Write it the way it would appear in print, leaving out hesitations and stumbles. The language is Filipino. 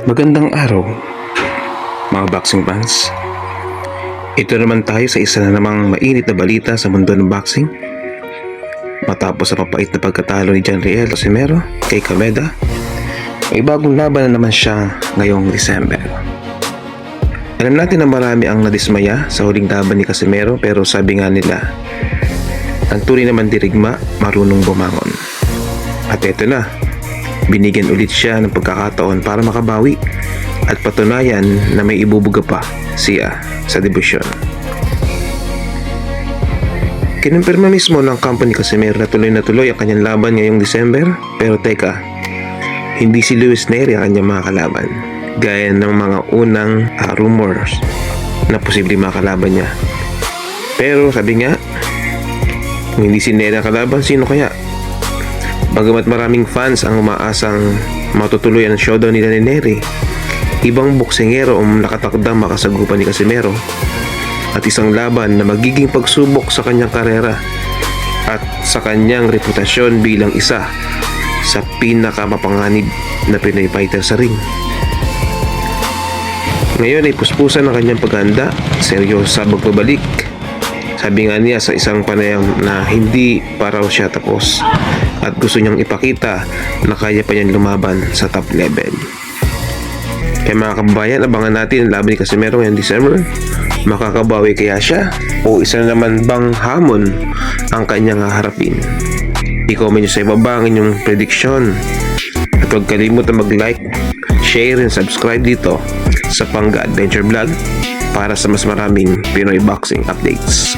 Magandang araw, mga boxing fans. Ito naman tayo sa isa na namang mainit na balita sa mundo ng boxing. Matapos sa papait na pagkatalo ni Janriel Casimero kay Kameda, may bagong laban na naman siya ngayong December. Alam natin na marami ang nadismaya sa huling laban ni Casimero, pero sabi nga nila, ang tunay naman dirigma, marunong bumangon. At eto na, binigyan ulit siya ng pagkakataon para makabawi at patunayan na may ibubuga pa siya sa debusyon. Kinumpirma mismo ng kampo ni Casimero na tuloy ang kanyang laban ngayong December, pero teka, hindi si Luis Nery ang kanyang mga kalaban, gaya ng mga unang rumors na posibleng makalaban niya. Pero sabi nga, kung hindi si Nery ang kalaban, sino kaya? Bagamat maraming fans ang umaasang matutuloy ang showdown nila ni Nery, ibang boksingero ang nakatakdang makasagupan ni Casimero at isang laban na magiging pagsubok sa kanyang karera at sa kanyang reputasyon bilang isa sa pinakamapanganib na Pinoy fighter sa ring. Ngayon ay puspusan ang kanyang paghahanda, seryoso sa pagbabalik. Sabi nga niya sa isang panayam na hindi pa raw siya tapos at gusto niyang ipakita na kaya pa niyang lumaban sa top level. Kaya mga kababayan, abangan natin ang laban ni Casimero ngayong December. Makakabawi kaya siya o isa na naman bang hamon ang kanyang haharapin? I-comment niyo sa ibaba ang inyong prediction at huwag kalimutan mag-like, share and subscribe dito sa Pangga Adventure Vlog para sa mas maraming Pinoy boxing updates.